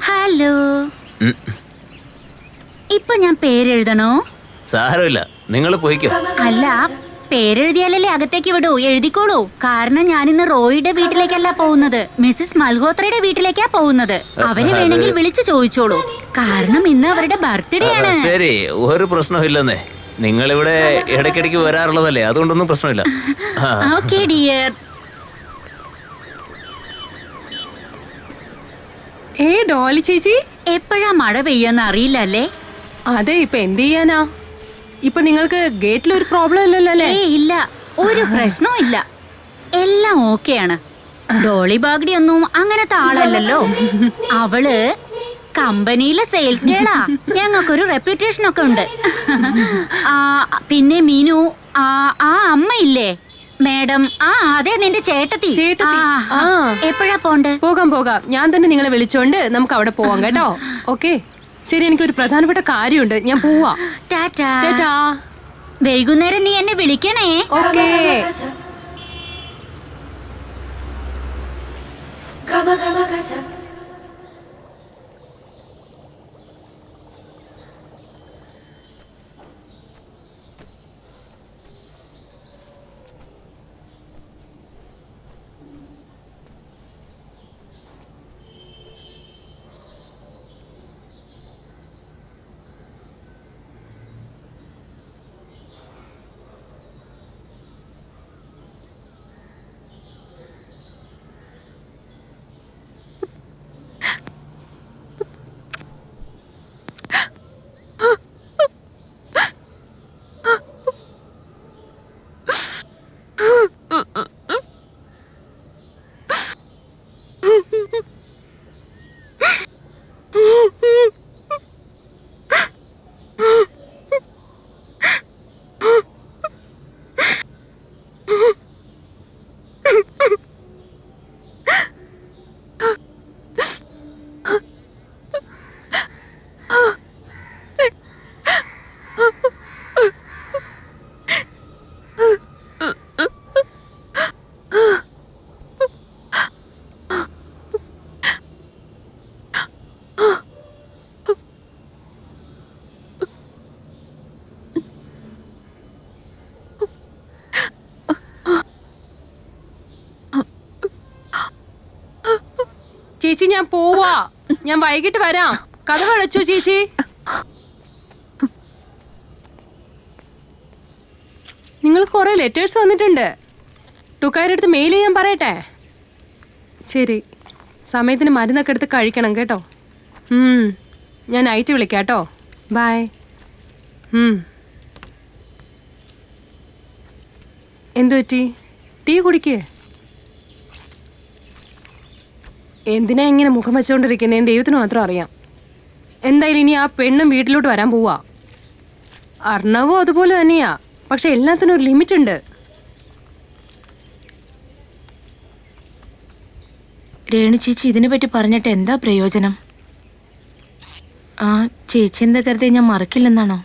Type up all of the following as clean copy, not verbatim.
Hello. ഇപ്പൊ ഞാൻ പേരെഴുതണോ? സാരമില്ല, നിങ്ങൾ പോയിക്കോ. അല്ല, പേരെഴുതിയാലല്ലേ അകത്തേക്ക് വിടൂ. എഴുതിക്കോളൂ. കാരണം ഞാനിന്ന് റോയിയുടെ വീട്ടിലേക്കല്ല പോകുന്നത്, മിസ്സിസ് മൽഹോത്രയുടെ വീട്ടിലേക്കാ പോകുന്നത്. അവരെ വേണമെങ്കിൽ വിളിച്ചു ചോദിച്ചോളൂ, കാരണം ഇന്ന് അവരുടെ ബർത്ത്ഡേ ആണ്. ശരി, ഒരു പ്രശ്നമില്ലെന്നേ. നിങ്ങളിവിടെ ഇടയ്ക്കിടയ്ക്ക് വരാറുള്ളതല്ലേ, അതുകൊണ്ടൊന്നും പ്രശ്നമില്ല. Okay dear. ഡോളി ചേച്ചി, എപ്പോഴാ മഴ പെയ്യാന്ന് അറിയില്ല അല്ലേ? അതെ, ഇപ്പൊ എന്ത് ചെയ്യാനാ? ഇപ്പൊ നിങ്ങൾക്ക് ഗേറ്റിൽ ഒരു പ്രോബ്ലം ഇല്ലല്ലോ അല്ലേ? ഇല്ല, ഒരു പ്രശ്നവും ഇല്ല, എല്ലാം ഓക്കെയാണ്. ഡോളി ബാഗ്ഡി ഒന്നും അങ്ങനത്തെ ആളല്ലല്ലോ. അവള് കമ്പനിയിലെ സെയിൽസ് ഗേളാ. ഞങ്ങൾക്കൊരു റെപ്യൂട്ടേഷൻ ഒക്കെ ഉണ്ട്. പിന്നെ മീനു, ആ അമ്മ ഇല്ലേ മേഡം, അതെ, നിന്റെ ചേട്ടത്തി. എപ്പോഴാ പോണ്ടേ? പോകാം, ഞാൻ തന്നെ നിങ്ങളെ വിളിച്ചോണ്ട് നമുക്ക് അവിടെ പോവാം കേട്ടോ. ഓക്കെ ശരി, എനിക്കൊരു പ്രധാനപ്പെട്ട കാര്യമുണ്ട്, ഞാൻ പോവാ. ടാറ്റാ. വൈകുന്നേരം നീ എന്നെ വിളിക്കണേ. ഓക്കേ. ചേച്ചി, ഞാൻ പോവാ. ഞാൻ വൈകിട്ട് വരാം. കഥ അടച്ചോ ചേച്ചി? നിങ്ങൾ കുറെ ലെറ്റേഴ്സ് വന്നിട്ടുണ്ട്. ടുക്കാരുടെ അടുത്ത് മെയിൽ ചെയ്യാൻ പറയട്ടെ? ശരി, സമയത്തിന് മരുന്നൊക്കെ എടുത്ത് കഴിക്കണം കേട്ടോ. ഞാൻ നൈറ്റ് വിളിക്കാം കേട്ടോ. ബൈ. എന്തു പറ്റി? ടീ കുടിക്കേ? എന്തിനാ ഇങ്ങനെ മുഖം വെച്ചുകൊണ്ടിരിക്കുന്നതെന്ന് ദൈവത്തിന് മാത്രം അറിയാം. എന്തായാലും ഇനി ആ പെണ്ണും വീട്ടിലോട്ട് വരാൻ പോവാ. അർണവും അതുപോലെ തന്നെയാ, പക്ഷെ എല്ലാത്തിനും ഒരു ലിമിറ്റ് ഉണ്ട്. രേണു ചേച്ചി ഇതിനെ പറ്റി പറഞ്ഞിട്ട് എന്താ പ്രയോജനം? ചേച്ചി എന്താ കരുതി ഞാൻ മറക്കില്ലെന്നാണോ?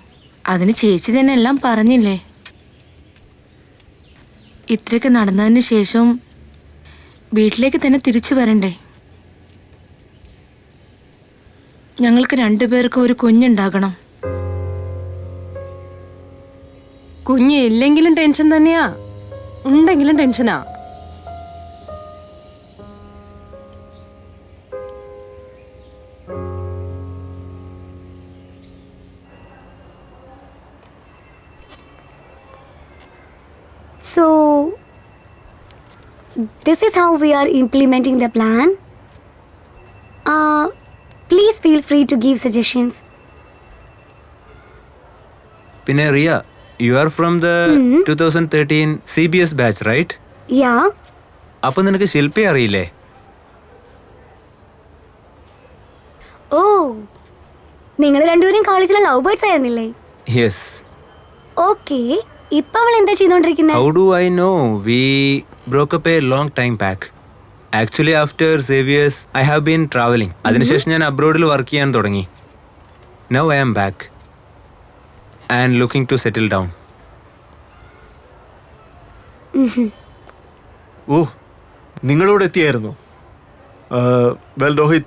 അതിന് ചേച്ചി തന്നെ എല്ലാം പറഞ്ഞില്ലേ. ഇത്രയൊക്കെ നടന്നതിന് ശേഷം വീട്ടിലേക്ക് തന്നെ തിരിച്ചു വരണ്ടേ? ഞങ്ങൾക്ക് രണ്ടുപേർക്കും ഒരു കുഞ്ഞുണ്ടാകണം. കുഞ്ഞ് ഇല്ലെങ്കിലും ടെൻഷൻ തന്നെയാ, ഉണ്ടെങ്കിലും ടെൻഷനാ. So, this is how we are implementing the plan. Please feel free to give suggestions. Pinay Ria, you are from the 2013 CBS batch, right? Yeah. അപ്പോൾ നിനക്ക് ശില്പി അറിയില്ലേ? നിങ്ങൾ രണ്ടുപേരും കോളേജിലെ ലവ് ബേർഡ്സ് ആയിരുന്നില്ലേ? Yes. Okay. ഇപ്പോൾ അവൾ എന്താ ചെയ്തുകൊണ്ടിരിക്കുന്നത്? How do I know? We broke up a long time back. Actually, after Xavier's, I have been traveling. അതിനുശേഷം ഞാൻ അബ്രോഡിൽ വർക്ക് ചെയ്യാൻ തുടങ്ങി. Now I am back and looking to settle down. നിങ്ങളോട് എത്തിയായിരുന്നു? Well, Rohit,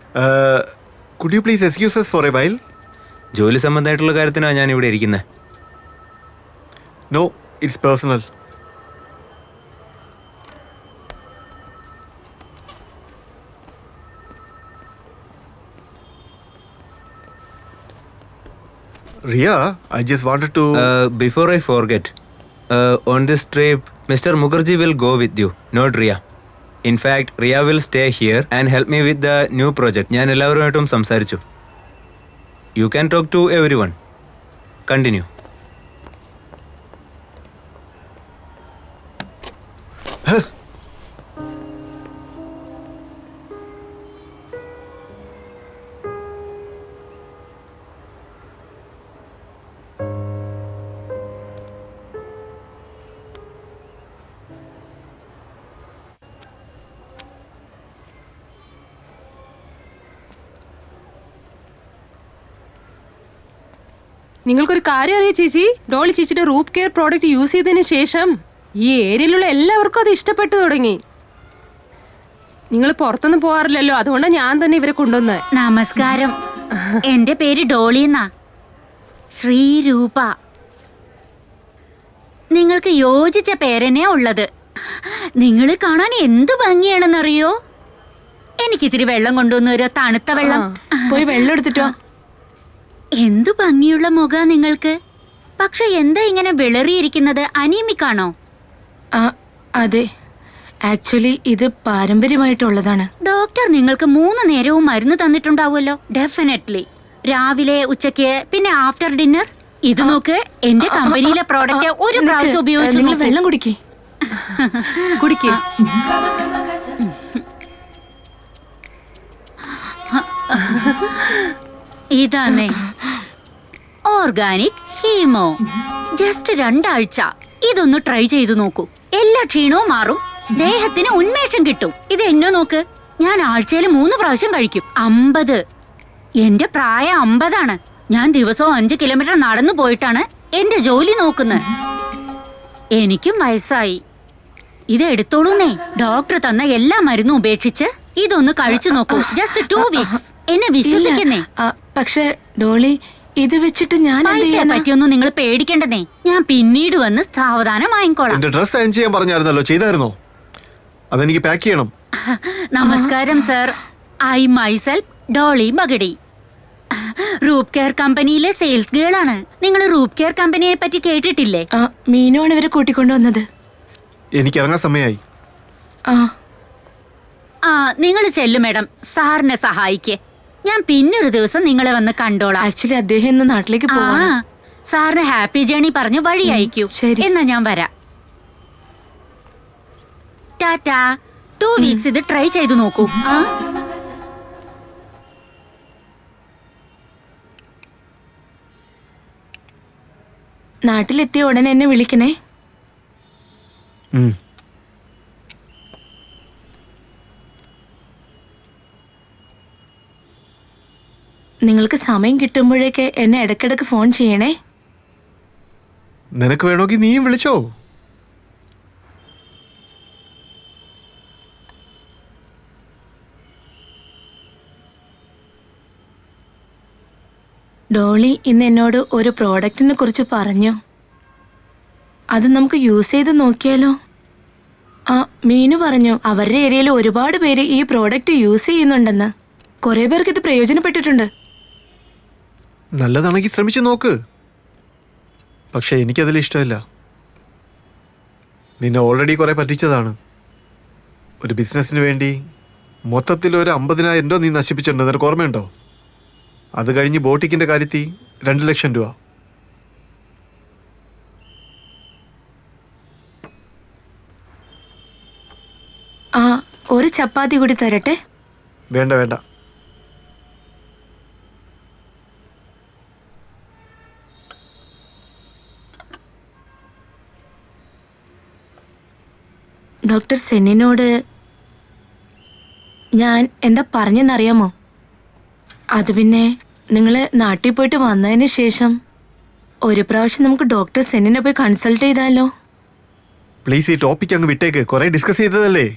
could you please excuse us for a while? ജോലി സംബന്ധമായിട്ടുള്ള കാര്യത്തിനാണ് ഞാൻ ഇവിടെ ഇരിക്കുന്നത്. No, it's personal. Ria, I just wanted to... Before I forget, on this trip, Mr. Mukherjee will go with you, not Ria. In fact, Ria will stay here and help me with the new project. ഞാൻ എല്ലാവരുമായിട്ടും സംസാരിച്ചു. You can talk to everyone. Continue. നിങ്ങൾക്കൊരു കാര്യം അറിയാം ചേച്ചി, ഡോളി ചേച്ചിയുടെ റൂപ്പ് care product use ചെയ്തതിന് ശേഷം ഈ ഏരിയയിലുള്ള എല്ലാവർക്കും അത് ഇഷ്ടപ്പെട്ടു തുടങ്ങി. നിങ്ങൾ പുറത്തൊന്നും പോകാറില്ലല്ലോ, അതുകൊണ്ടാണ് ഞാൻ തന്നെ ഇവരെ കൊണ്ടുവന്നത്. നമസ്കാരം, എന്റെ പേര് ഡോളി എന്നാ. ശ്രീരൂപ. നിങ്ങൾക്ക് യോജിച്ച പേരെന്നെ ഉള്ളത്. നിങ്ങൾ കാണാൻ എന്ത് ഭംഗിയാണെന്നറിയോ? എനിക്കിത്തിരി വെള്ളം കൊണ്ടുവന്നൊരു തണുത്ത വെള്ളം. പോയി വെള്ളം എടുത്തിട്ടോ. എന്തു ഭംഗിയുള്ള മുഖ നിങ്ങൾക്ക്. പക്ഷെ എന്താ ഇങ്ങനെ വിളറിയിരിക്കുന്നത്? അനീമിക്കാണോ? അതെ, ആക്ച്വലി ഇത് പാരമ്പര്യമായിട്ടുള്ളതാണ്. ഡോക്ടർ നിങ്ങൾക്ക് 3 നേരവും മരുന്ന് തന്നിട്ടുണ്ടാവുമല്ലോ. ഡെഫിനറ്റ്ലി. രാവിലെ, ഉച്ചയ്ക്ക്, പിന്നെ ആഫ്റ്റർ ഡിന്നർ. ഇത് നോക്ക്, എന്റെ കമ്പനിയിലെ പ്രോഡക്റ്റ് ഒരു പ്രാവശ്യം ഉപയോഗിച്ചു. നിങ്ങൾ വെള്ളം കുടിക്കേ. കുടിക്കേ. ഇതാന്നേ ഓർഗാനിക് ഹീമോ. ജസ്റ്റ് 2 ആഴ്ച ഇതൊന്ന് ട്രൈ ചെയ്തു നോക്കൂ. എല്ലാ ക്ഷീണവും മാറും, ദേഹത്തിന് ഉന്മേഷം കിട്ടും. ഇത് എന്നെ നോക്ക്, ഞാൻ ആഴ്ചയിൽ 3 പ്രാവശ്യം കഴിക്കും. 50. എന്റെ പ്രായം 50 ഞാൻ ദിവസവും 5 കിലോമീറ്റർ നടന്നു പോയിട്ടാണ് എന്റെ ജോലി നോക്കുന്നത്. എനിക്കും വയസ്സായി. ഇത് എടുത്തോളൂന്നേ. ഡോക്ടർ തന്ന എല്ലാ മരുന്നും ഉപേക്ഷിച്ച് ഇതൊന്ന് കഴിച്ചു നോക്കൂ. Just 2 weeks. എന്നെ വിശ്വസിക്കുന്നേ. പക്ഷെ ഡോളി, ഇത് വെച്ചിട്ട് ഞാൻ പൈസയെ പറ്റിയൊന്നും നിങ്ങൾ പേടിക്കേണ്ടതേ. ഞാൻ പിന്നീട് വന്ന് സാവധാനം വാങ്ങിക്കോളാം. എന്റെ ഡ്രസ് അയൺ ചെയ്യാൻ പറഞ്ഞായിരുന്നല്ലോ, ചെയ്തായിരുന്നോ? അതെനിക്ക് പാക്ക് ചെയ്യണം. നമസ്കാരം sir. I myself Dolly Bagadi. Roop care കമ്പനിയിലെ സെയിൽസ് ഗേൾ ആണ്. നിങ്ങൾ റൂപ്പ് കെയർ കമ്പനിയെ പറ്റി കേട്ടിട്ടില്ലേ? മീനുവാണ് ഇവരെ കൂട്ടിക്കൊണ്ടുവന്നത്. എനിക്ക് ഇറങ്ങാൻ സമയമായി. നിങ്ങൾ ചെല്ലു മാഡം, സാറിനെ സഹായിക്കേ. ഞാൻ പിന്നൊരു ദിവസം നിങ്ങളെ വന്ന് കണ്ടോളാം. ആക്ച്വലി അദ്ദേഹം ഇന്ന് നാട്ടിലേക്ക് പോവാണ്. സാറിന് ഹാപ്പി ജേണി പറഞ്ഞ് വഴി അയക്കൂ. എന്നാ ഞാൻ വരാം. ടാറ്റാ. 2 വീക്സ് ഇത് ട്രൈ ചെയ്തു നോക്കൂ. നാട്ടിലെത്തിയ ഉടനെ എന്നെ വിളിക്കണേ. നിങ്ങൾക്ക് സമയം കിട്ടുമ്പോഴേക്ക് എന്നെ ഇടയ്ക്കിടയ്ക്ക് ഫോൺ ചെയ്യണേ. നിനക്ക് വേണമെങ്കിൽ നീയും വിളിച്ചോ. ഡോളി ഇന്ന് എന്നോട് ഒരു പ്രോഡക്റ്റിനെ കുറിച്ച് പറഞ്ഞു. അത് നമുക്ക് യൂസ് ചെയ്ത് നോക്കിയാലോ? മീനു പറഞ്ഞു അവരുടെ ഏരിയയിൽ ഒരുപാട് പേര് ഈ പ്രോഡക്റ്റ് യൂസ് ചെയ്യുന്നുണ്ടെന്ന്. കുറെ പേർക്ക് ഇത് പ്രയോജനപ്പെട്ടിട്ടുണ്ട്. നല്ലതാണെങ്കിൽ ശ്രമിച്ചു നോക്ക്. പക്ഷെ എനിക്കതിൽ ഇഷ്ടമില്ല. നിന്നെ ഓൾറെഡി കുറെ പറ്റിച്ചതാണ്. ഒരു ബിസിനസ്സിന് വേണ്ടി മൊത്തത്തിൽ ഒരു 50,000 രൂപ നീ നശിപ്പിച്ചിട്ടുണ്ട്. നിനക്ക് ഓർമ്മയുണ്ടോ? അത് കഴിഞ്ഞ് ബോട്ടിക്കിന്റെ കാര്യത്തിൽ 2 ലക്ഷം രൂപ. ഒരു ചപ്പാത്തി കൂടി തരട്ടെ? വേണ്ട വേണ്ട. ഡോക്ടർ സെന്നിനോട് ഞാൻ എന്താ പറഞ്ഞെന്നറിയാമോ? അത് പിന്നെ നിങ്ങൾ നാട്ടിൽ പോയിട്ട് വന്നതിന് ശേഷം ഒരു പ്രാവശ്യം നമുക്ക് ഡോക്ടർ സെന്നിനെ പോയി കൺസൾട്ട് ചെയ്താലോ? പ്ലീസ്, ഈ ടോപ്പിക് അങ്ങ് വിട്ടേക്ക്. കുറെ ഡിസ്കസ് ചെയ്തതല്ലേ.